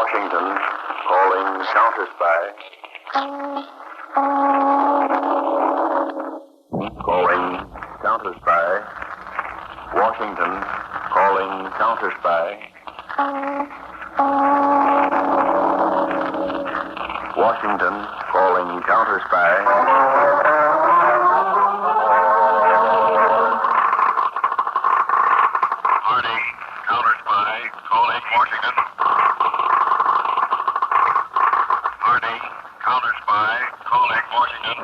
Washington, calling Counterspy. Calling Counterspy. Washington, calling Counterspy. Washington, calling Counterspy. Harding, Counterspy, calling Washington. Harding, Counterspy, calling Washington.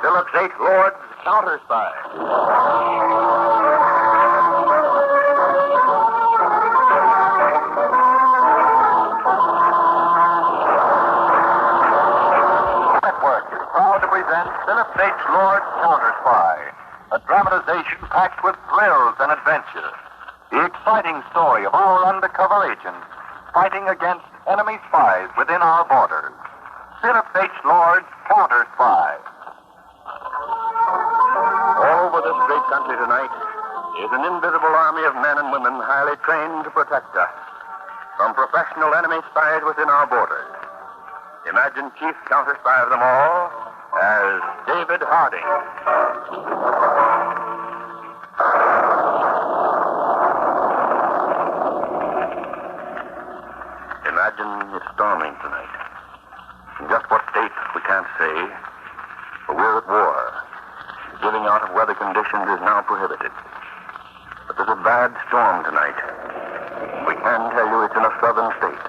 Phillips H. Lord, Counterspy. Network is proud to present Phillips H. Lord, Counterspy, a dramatization packed with thrills and adventure. The exciting story of our undercover agents fighting against enemy spies within our borders. Phillips H. Lord, Counterspy. All over this great country tonight is an invisible army of men and women highly trained to protect us from professional enemy spies within our borders. Imagine chief counterspy of them all as David Harding. Imagine it's storming tonight. In just what state, we can't say, but we're at war. Giving out of weather conditions is now prohibited. But there's a bad storm tonight. We can tell you it's in a southern state.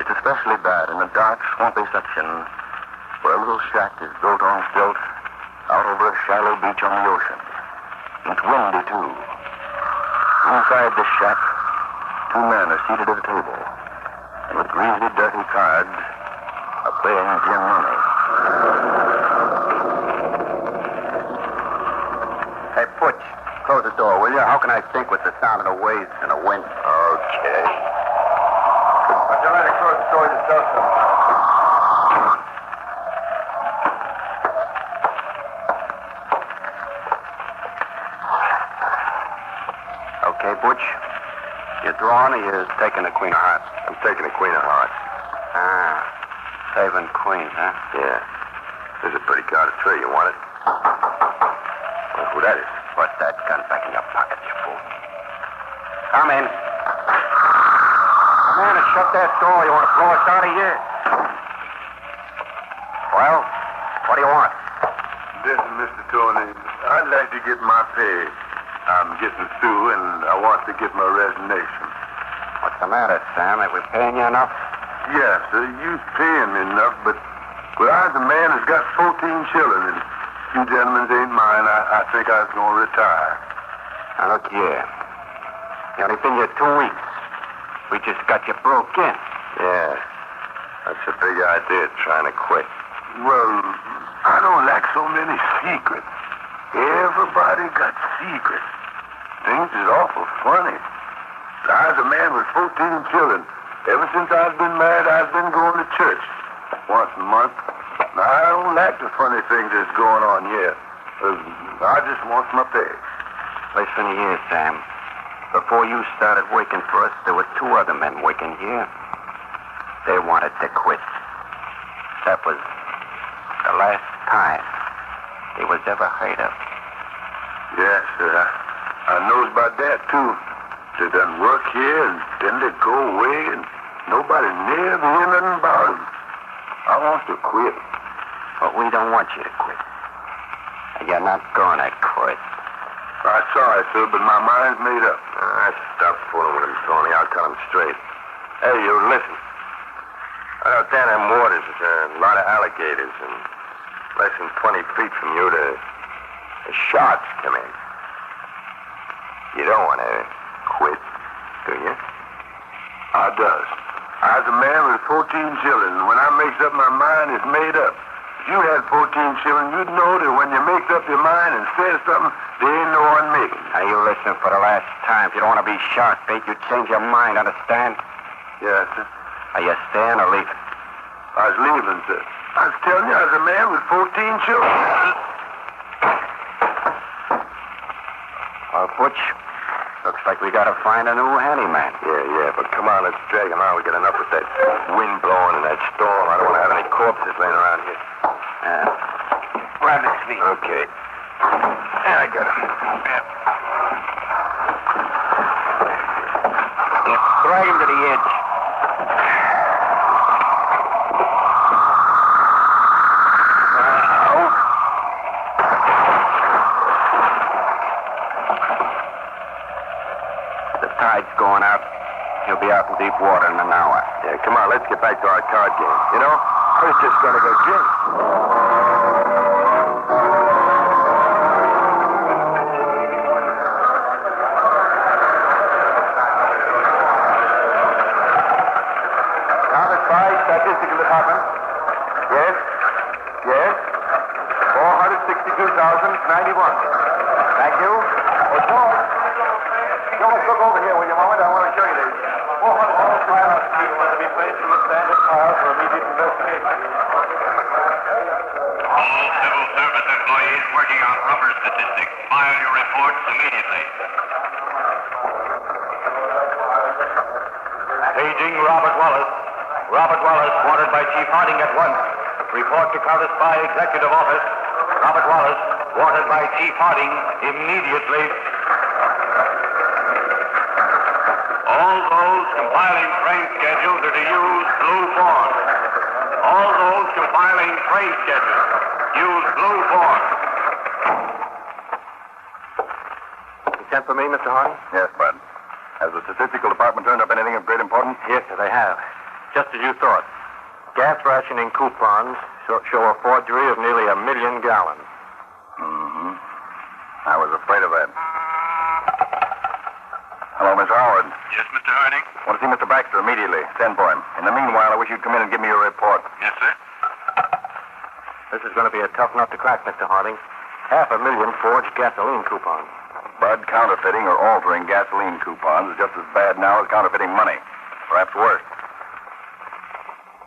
It's especially bad in a dark, swampy section where a little shack is built on stilts out over a shallow beach on the ocean. It's windy, too. Inside this shack, two men are seated at a table, and with greasy, dirty cards are playing gin money. Hey, Butch, close the door, will you? How can I think with the sound of the waves and the wind? Okay. Would you let it close the door yourself, Okay, Butch. You drawing or you taking the Queen of Hearts? I'm taking the Queen of Hearts. Ah, saving Queen, huh? Yeah. There's a pretty card of three. You want it? Well, who that is? Put that gun back in your pocket, you fool. Come in. Come in and shut that door. You want to blow us out of here? Well, what do you want? Listen, Mr. Tony, I'd like to get my pay. I'm getting through, and I want to get my resignation. What's the matter, Sam? Are we paying you enough? Yes, sir, you paying me enough, but I's a man that's got 14 children, and you gentlemen ain't mine. I think I was going to retire. Now, look here. You only been here 2 weeks. We just got you broke in. Yeah, that's a big idea, trying to quit. Well, I don't like so many secrets. Everybody got secrets. Things is awful funny. I was a man with 14 children. Ever since I've been married, I've been going to church once a month. Now, I don't like the funny things that's going on here. I just want my pay. Listen here, Sam. Before you started working for us, there were 2 other men working here. They wanted to quit. That was the last time they was ever heard of. Yes, sir. I knows about that, too. They done work here, and then they go away, and nobody never hear nothing about them. I want to quit. But we don't want you to quit. And you're not gonna quit. I'm sorry, sir, but my mind's made up. Stop fooling with him, Tony. I'll tell him straight. Hey, you listen. Out down in waters, there's a lot of alligators, and less than 20 feet from you, the sharks come in. You don't want to quit, do you? I does. I was a man with 14 children, and when I makes up my mind, it's made up. If you had 14 children, you'd know that when you makes up your mind and says something, there ain't no unmaking. Now, you listen for the last time. If you don't want to be shark bait, you change your mind, understand? Yes, sir. Are you staying or leaving? I was leaving, sir. I was telling you, I was a man with 14 children. Butch, like we gotta find a new handyman. Yeah, but come on, let's drag him out. We get enough with that wind blowing and that storm. I don't want to have any corpses laying around here. Grab his feet. Okay. Yeah, I got him. Drag him to the edge. The tide's going out. He'll be out in deep water in an hour. Yeah, come on, let's get back to our card game. You know, I was just going to go drink. Counterspy, Statistical Department. Yes? Yes? 462,091. Thank you. Oh, George. George, look over here, will you, moment? I want to show you this. 400 all pilot people are to be placed in the standard file for immediate investigation. All civil service employees working on rubber statistics, file your reports immediately. Paging Robert Wallace. Robert Wallace, wanted by Chief Harding at once. Report to Counterspy Executive Office. Robert Wallace, wanted by Chief Harding immediately. All those compiling train schedules are to use blue form. All those compiling train schedules use blue form. You sent for me, Mr. Harding? Yes, Bud. Has the Statistical Department turned up anything of great importance? Yes, sir, they have. Just as you thought. Gas rationing coupons show a forgery of nearly 1 million gallons. Mm-hmm. I was afraid of that. Hello, Mr. Howard. Yes, Mr. Harding? Want to see Mr. Baxter immediately. Send for him. In the meanwhile, I wish you'd come in and give me your report. Yes, sir. This is going to be a tough nut to crack, Mr. Harding. 500,000 forged gasoline coupons. Bud, counterfeiting or altering gasoline coupons is just as bad now as counterfeiting money. Perhaps worse.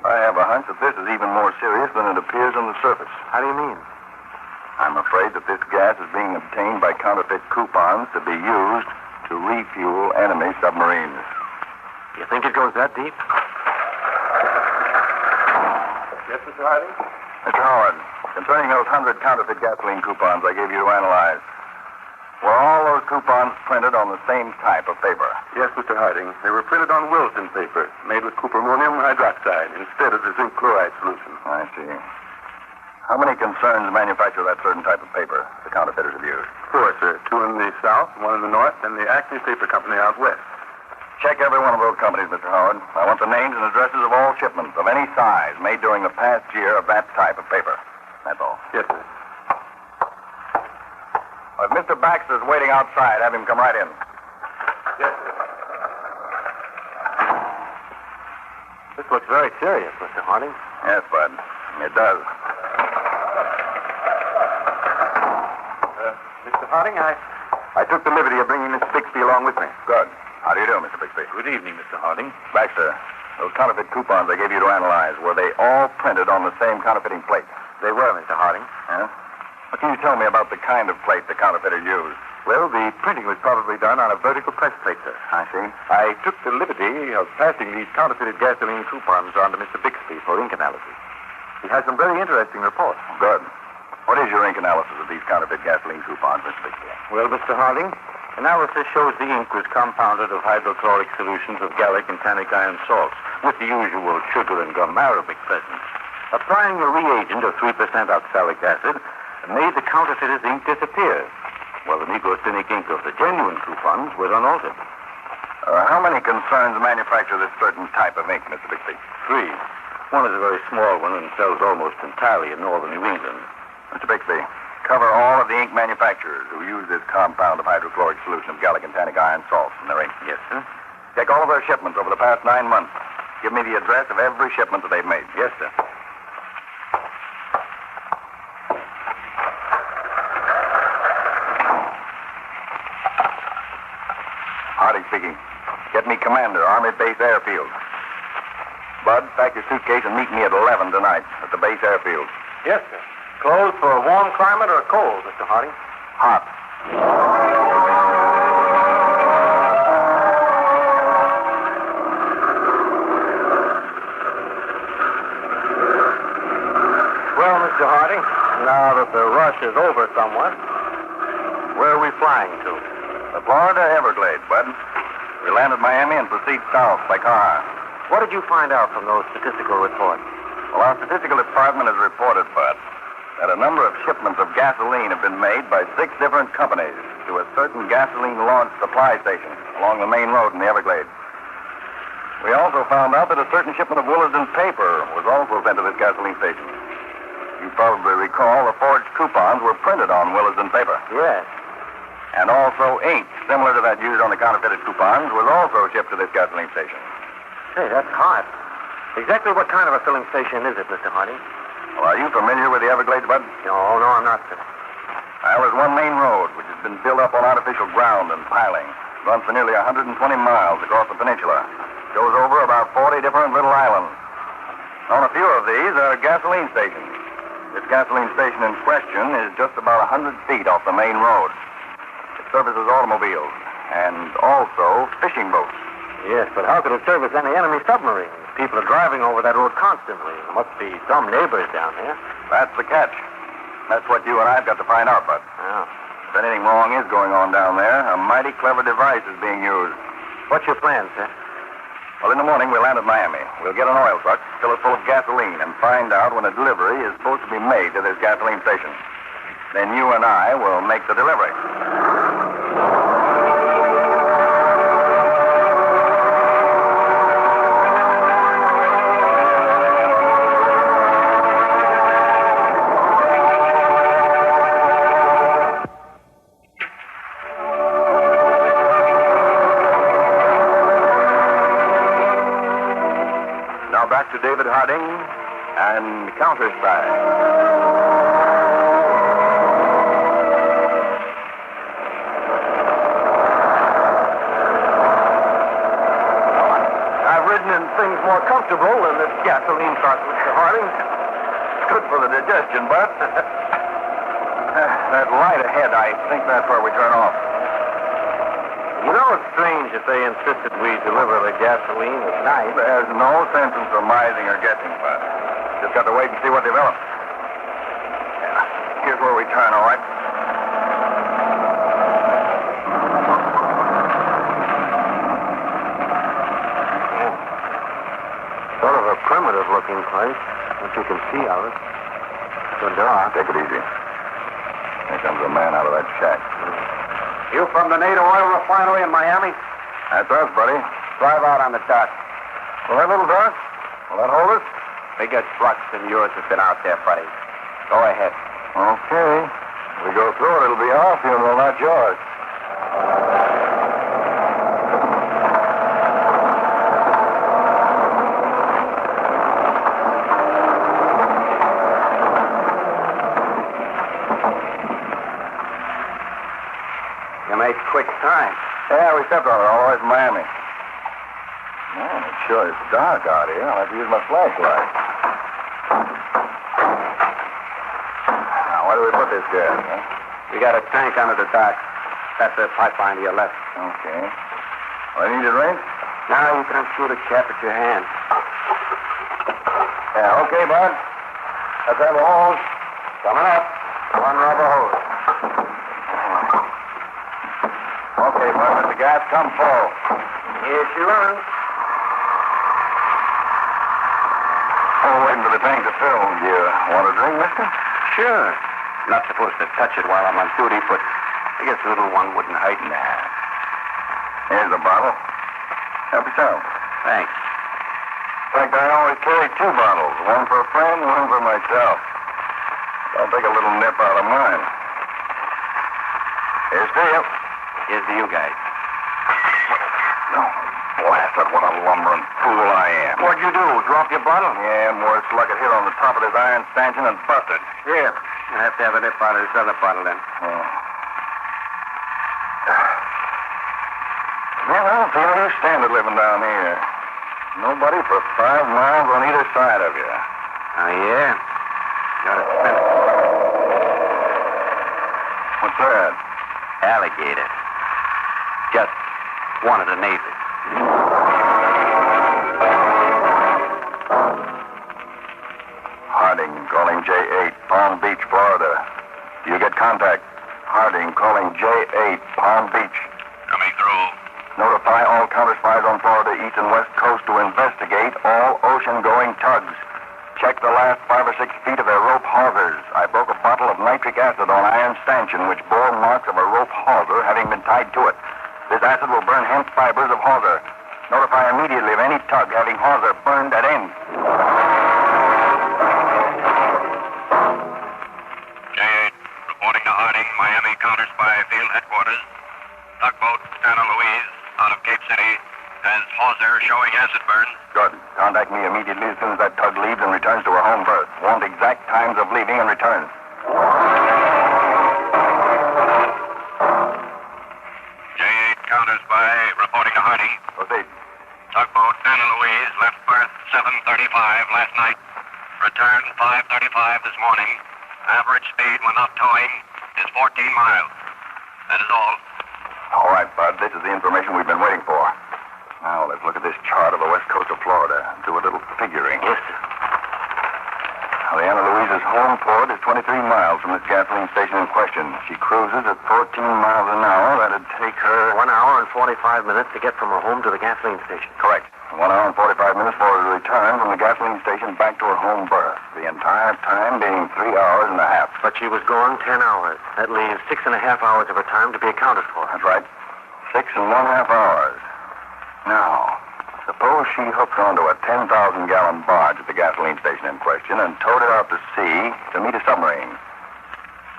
I have a hunch that this is even more serious than it appears on the surface. How do you mean? I'm afraid that this gas is being obtained by counterfeit coupons to be used to refuel enemy submarines. You think it goes that deep? Yes, Mr. Harding? Mr. Howard, concerning those 100 counterfeit gasoline coupons I gave you to analyze, were all those coupons printed on the same type of paper? Yes, Mr. Harding. They were printed on Wilson paper, made with cupramonium hydroxide instead of the zinc chloride solution. I see. How many concerns manufacture that certain type of paper the counterfeiters have used? 4, sir. 2 in the south, 1 in the north, and the Acme Paper Company out west. Check every one of those companies, Mr. Howard. I want the names and addresses of all shipments of any size made during the past year of that type of paper. That's all. Yes, sir. If Mr. Baxter's waiting outside, have him come right in. Yes, sir. This looks very serious, Mr. Harding. Yes, Bud. It does. Mr. Harding, I took the liberty of bringing Miss Bixby along with me. Good. How do you do, Mr. Bixby? Good evening, Mr. Harding. Baxter, those counterfeit coupons I gave you to analyze, were they all printed on the same counterfeiting plate? They were, Mr. Harding. Huh? What can you tell me about the kind of plate the counterfeiter used? Well, the printing was probably done on a vertical press plate, sir. I see. I took the liberty of passing these counterfeited gasoline coupons on to Mr. Bixby for ink analysis. He has some very interesting reports. Good. What is your ink analysis of these counterfeit gasoline coupons, Mr. Bixby? Well, Mr. Harding, analysis shows the ink was compounded of hydrochloric solutions of gallic and tannic iron salts, with the usual sugar and gum arabic present. Applying a reagent of 3% oxalic acid made the counterfeiter's ink disappear, while the negrocynic ink of the genuine coupons was unaltered. How many concerns manufacture this certain type of ink, Mr. Bixby? 3. One is a very small one and sells almost entirely in northern New England. Mr. Bixby, cover all of the ink manufacturers who use this compound of hydrochloric solution of gallic and tannic iron salts in their ink. Yes, sir. Check all of their shipments over the past 9 months. Give me the address of every shipment that they've made. Yes, sir. Harding speaking. Get me Commander, Army Base Airfield. Bud, pack your suitcase and meet me at 11 tonight at the base airfield. Yes, sir. Clothes for a warm climate or a cold, Mr. Harding? Hot. Harding. Now that the rush is over somewhat, where are we flying to? The Florida Everglades, Bud. We land at Miami and proceed south by car. What did you find out from those statistical reports? Well, our statistical department has reported, Bud, that a number of shipments of gasoline have been made by 6 different companies to a certain gasoline launch supply station along the main road in the Everglades. We also found out that a certain shipment of Willisden paper was also sent to this gasoline station. You probably recall the forged coupons were printed on Willisden paper. Yes. And also ink, similar to that used on the counterfeited coupons, was also shipped to this gasoline station. Hey, that's hot. Exactly what kind of a filling station is it, Mr. Harding? Well, are you familiar with the Everglades, Bud? No, I'm not, sir. Well, there's one main road which has been built up on artificial ground and piling. Runs for nearly 120 miles across the peninsula. Goes over about 40 different little islands. On a few of these are gasoline stations. This gasoline station in question is just about 100 feet off the main road. It services automobiles and also fishing boats. Yes, but how could it service any enemy submarines? People are driving over that road constantly. There must be some neighbors down there. That's the catch. That's what you and I've got to find out, Bud. Oh. If anything wrong is going on down there, a mighty clever device is being used. What's your plan, sir? Well, in the morning, we'll land at Miami. We'll get an oil truck, fill it full of gasoline, and find out when a delivery is supposed to be made to this gasoline station. Then you and I will make the delivery. Back to David Harding and Counterspy. I've ridden in things more comfortable than this gasoline truck, Mr. Harding. Good for the digestion, Bud. That light ahead, I think that's where we turn off. You know, it's strange if they insisted we deliver the gasoline at night. There's no sense in surmising or guessing, Bud. Just got to wait and see what develops. Yeah, here's where we turn, all right? Sort of a primitive-looking place, what you can see of it. So dark. Take it easy. Here comes a man out of that shack. You from the NATO oil refinery in Miami? That's us, buddy. Drive out on the dock. Well, that little dock? Will that hold us? Bigger trucks than yours have been out there, buddy. Go ahead. Okay. We go through it, it'll be our funeral, not yours. You made quick time. Yeah, we stepped on it all the way from Miami. Man, it sure is dark out here. I'll have to use my flashlight. Now, where do we put this gas, huh? We got a tank under the dock. That's the pipeline to your left. Okay. Well, you need it rinsed? Now you can unscrew the cap at your hand. Yeah, okay, Bud. Let's have a hose. Coming up. One rubber hose. Okay, Bud, let the gas come full. Here she runs. Oh, waiting for the tank to fill. Do you want a drink, mister? Sure. Not supposed to touch it while I'm on duty, but I guess a little one wouldn't hurt. Nah. Here's a bottle. Help yourself. Thanks. In fact, I always carry 2 bottles. One for a friend, one for myself. I'll take a little nip out of mine. Here's to you. Here's to you guys. No. Blasted, what a lumbering fool I am. What'd you do? Drop your bottle? Yeah, worse luck, it hit on the top of this iron stanchion and busted. Here. You'll have to have a nip out of this other bottle then. Oh. Man, I don't feel you standing living down here. Nobody for 5 miles on either side of you. Oh, yeah? Gotta spin it. What's that? Alligator. Just one of the neighbors. Harding calling J8, Palm Beach. Beach, Florida. You get contact. Harding calling J8, Palm Beach. Coming through. Notify all counterspies on Florida East and West Coast to investigate all ocean-going tugs. Check the last 5 or 6 feet of their rope hawsers. I broke a bottle of nitric acid on iron stanchion, which bore marks of a rope hawser having been tied to it. This acid will burn hemp fibers of hawser. Notify immediately of any tug having hawser burned at end. J8, reporting to Harding, Miami Counterspy Field Headquarters. Tugboat Santa Louise, out of Cape City, has hawser showing acid burn. Good. Contact me immediately as soon as that tug leaves and returns to her home berth. Want exact times of leaving and return. J8 Counterspy, reporting to Harding. Proceed. Tugboat Santa Louise left berth 7:35 last night. Returned 5:35 this morning. Average speed when not towing is 14 miles. That is all. All right, Bud. This is the information we've been waiting for. Now, let's look at this chart of the west coast of Florida. Do a little figuring. Yes, sir. Now, the Anna Louise's home port is 23 miles from this gasoline station in question. She cruises at 14 miles an hour. That'd take her... 1 hour and 45 minutes to get from her home to the gasoline station. Correct. 1 hour and 45 minutes for her to return from the gasoline station back to her home berth. The entire time being 3 hours and a half. But she was gone 10 hours. That leaves 6.5 hours of her time to be accounted for. That's right. 6.5 hours. Now, suppose she hooks onto a 10,000-gallon barge at the gasoline station in question and towed it out to sea to meet a submarine.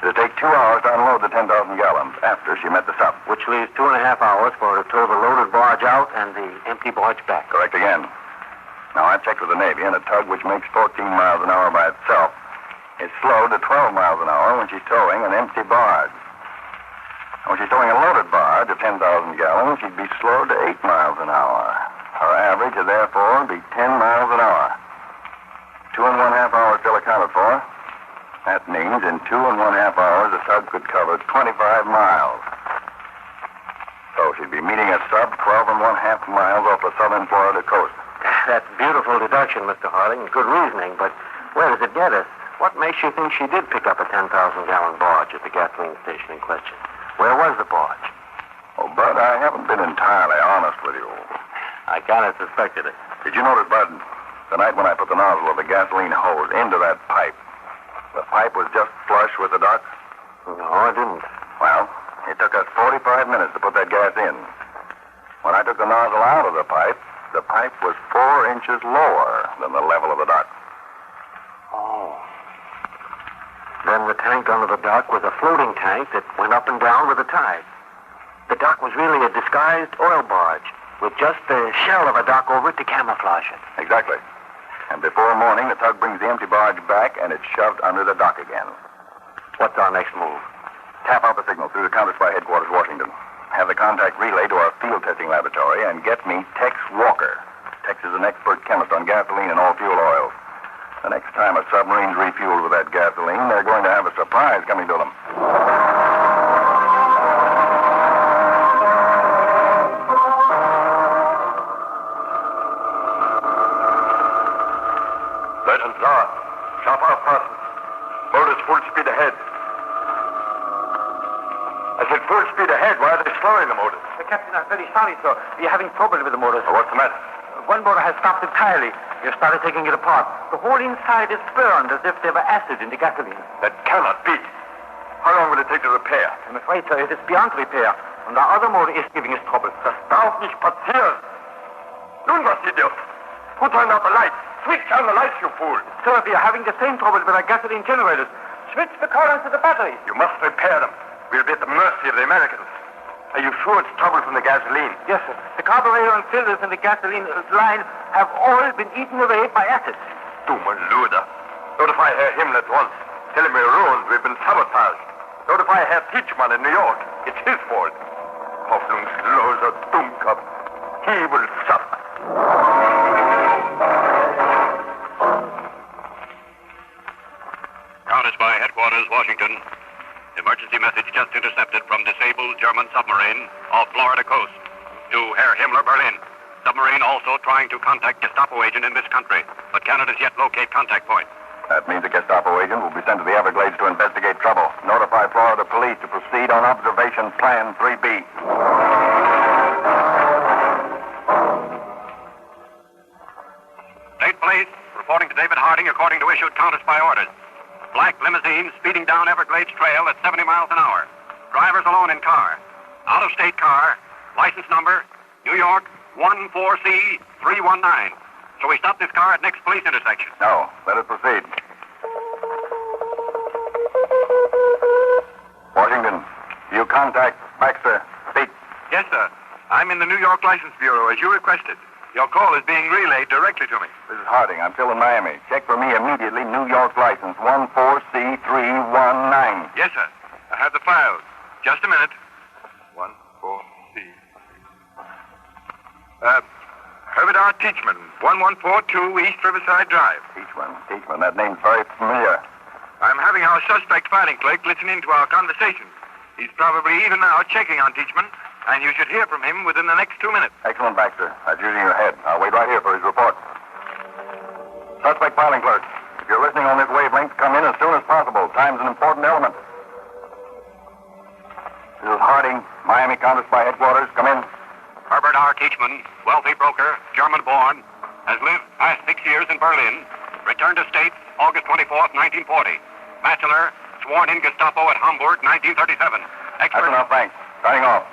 It'll take 2 hours to unload the 10,000 gallons after she met the sub. Which leaves 2.5 hours for her to tow the loaded barge out and the empty barge back. Correct again. Now, I checked with the Navy, and a tug which makes 14 miles an hour by itself is slowed to 12 miles an hour when she's towing an empty barge. When she's towing a loaded barge of 10,000 gallons, she'd be slowed to 8 miles an hour. Her average would therefore be 10 miles an hour. 2.5 hours still accounted for. That means in 2.5 hours, the sub could cover 25 miles. So she'd be meeting a sub 12.5 miles off the southern Florida coast. That's beautiful deduction, Mr. Harding. Good reasoning, but where does it get us? What makes you think she did pick up a 10,000-gallon barge at the gasoline station in question? Where was the barge? Oh, Bud, I haven't been entirely honest with you. I kind of suspected it. Did you notice, Bud, the night when I put the nozzle of the gasoline hose into that pipe, the pipe was just flush with the dock? No, I didn't. Well, it took us 45 minutes to put that gas in. When I took the nozzle out of the pipe was 4 inches lower than the level of the dock. Oh. Then the tank under the dock was a floating tank that went up and down with the tide. The dock was really a disguised oil barge with just the shell of a dock over it to camouflage it. Exactly. And before morning, the tug brings the empty barge back, and it's shoved under the dock again. What's our next move? Tap out the signal through the Counterspy headquarters, Washington. Have the contact relayed to our field testing laboratory and get me Tex Walker. Tex is an expert chemist on gasoline and all fuel oils. The next time a submarine's refueled with that gasoline, they're going to have a surprise coming to them. Lieutenant Czar, chop off fasten. Motors full speed ahead. I said full speed ahead. Why are they slowing the motors? Captain, I'm very sorry, sir. We're having trouble with the motors. What's the matter? One motor has stopped entirely. We have started taking it apart. The whole inside is burned as if there were acid in the gasoline. That cannot be. How long will it take to repair? I'm afraid, sir, it is beyond repair. And the other motor is giving us trouble. Das darf nicht passieren. Nun, was, Idiot? Who turned out the lights? Switch on the lights, you fool. Sir, we are having the same trouble with our gasoline generators. Switch the current to the battery. You must repair them. We'll be at the mercy of the Americans. Are you sure it's trouble from the gasoline? Yes, sir. The carburetor and filters in the gasoline line have all been eaten away by acid. Dumme Luder. Notify Herr Himmel at once. Tell him we're ruined. We've been sabotaged. Notify Herr Teachmann in New York. It's his fault. Hoffnungsloser Dummkopf. He will suffer. Counterspy headquarters, Washington. Emergency message just intercepted from disabled German submarine off Florida coast. To Herr Himmler, Berlin. Submarine also trying to contact Gestapo agent in this country, but cannot as yet locate contact point. That means a Gestapo agent will be sent to the Everglades to investigate trouble. Notify Florida police to proceed on observation plan 3B. State Police reporting to David Harding according to issued Counterspy orders. Black limousine speeding down Everglades Trail at 70 miles an hour. Drivers alone in car. Out-of-state car. License number, New York 14C319. So we stop this car at next police intersection. No, let us proceed. Washington, you contact Baxter. Speak. Yes, sir. I'm in the New York License Bureau, as you requested. Your call is being relayed directly to me. This is Harding. I'm still in Miami. Check for me immediately New York license 14C319. Yes, sir. I have the file. Just a minute. 14C. Herbert R. Teachman, 1142 East Riverside Drive. Teachman. That name's very familiar. I'm having our suspect filing clerk listen in to our conversation. He's probably even now checking on Teachman, and you should hear from him within the next 2 minutes. Excellent, Baxter. That's using your head. I'll wait right here for his report. Suspect filing clerk, if you're listening on this wavelength, come in as soon as possible. Time's an important element. This is Harding, Miami Counterspy headquarters. Come in. Herbert R. Teachman, wealthy broker, German-born, has lived past 6 years in Berlin. Returned to States August 24th, 1940. Bachelor, sworn in Gestapo at Hamburg, 1937. That's enough, thanks. Signing off.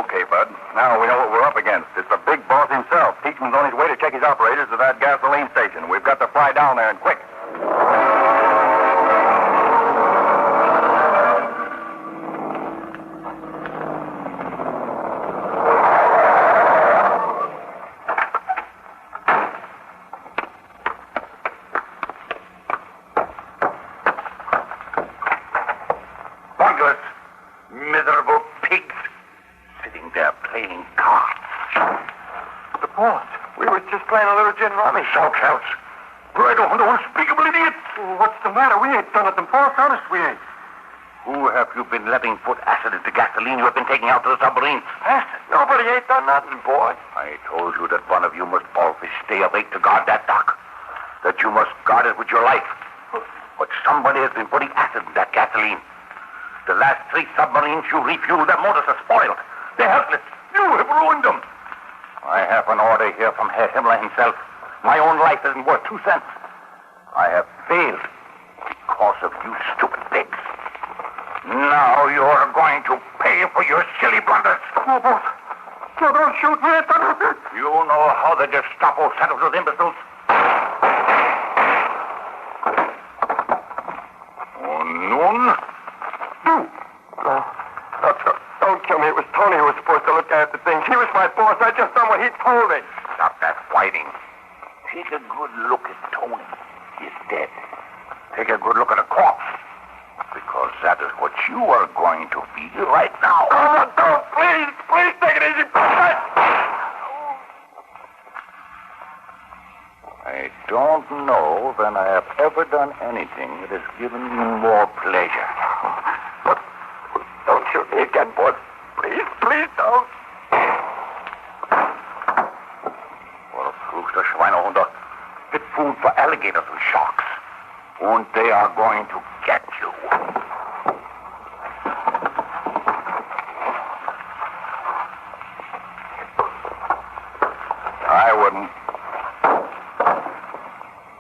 Okay, Bud. Now we know what we're up against. It's the big boss himself. Teachman's on his way to check his operators at that gasoline station. We've got to fly down there and quick. Bunglers, miserable pigs, sitting there playing cards. The boss. We were just playing a little gin rummy. Salthouse. Right on, unspeakable idiot. What's the matter? We ain't done nothing, boss. Honest, we ain't. Who have you been letting put acid into gasoline you have been taking out to the submarines? Acid? Nobody ain't done nothing, boy. I told you that one of you must always stay awake to guard that dock. That you must guard it with your life. But somebody has been putting acid in that gasoline. The last 3 submarines you refueled, their motors are spoiled. They're helpless. You have ruined them. I have an order here from Herr Himmler himself. My own life isn't worth 2 cents. I have failed because of you stupid pigs. Now you're going to pay for your silly blunders. No, boss. No, don't shoot me. Ain't done nothing. You know how the Gestapo settles those imbeciles? Oh, noon? Don't kill me. It was Tony who was supposed to look after things. He was my boss. I just done what he told me. Stop that fighting. Take a good look at Tony. He's dead. Take a good look at a corpse. Because that is what you are going to be right now. Oh, don't. Please. Please take it easy. I don't know that I have ever done anything that has given me more pleasure. But don't shoot me again, boss. Please don't. Well, Früchte Schweinehunde. Fit food for alligators and sharks. And they are going to get you. I wouldn't.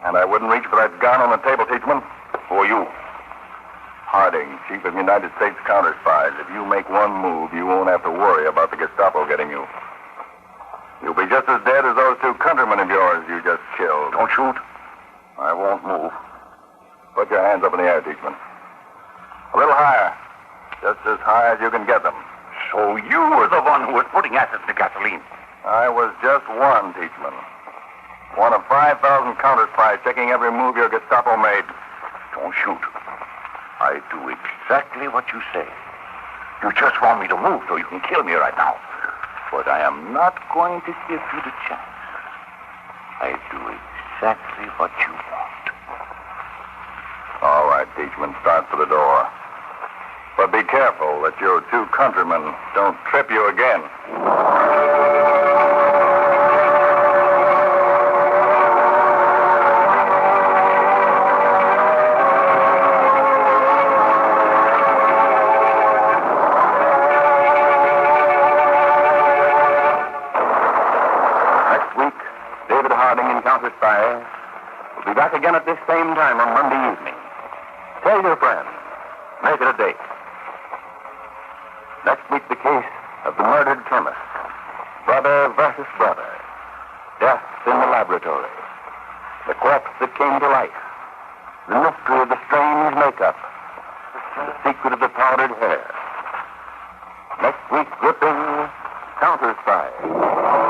And I wouldn't reach for that gun on the table, Teachman. Who are you? Harding, Chief of United States Counterspies. If you make one move, you won't have to worry about the Gestapo getting you. You'll be just as dead as those 2 countrymen of yours you just killed. Don't shoot. I won't move. Put your hands up in the air, Teachman. A little higher. Just as high as you can get them. So you were the one who was putting acid in the gasoline. I was just one, Teachman. One of 5,000 counterspies checking every move your Gestapo made. Don't shoot. I do exactly what you say. You just want me to move so you can kill me right now. But I am not going to give you the chance. I do exactly what you want. All right, Teachman, start for the door. But be careful that your 2 countrymen don't trip you again. place, same time on Monday evening. Tell your friends. Make it a date. Next week, the case of the murdered chemist. Brother versus brother. Death in the laboratory. The corpse that came to life. The mystery of the strange makeup. The secret of the powdered hair. Next week, gripping Counterspy.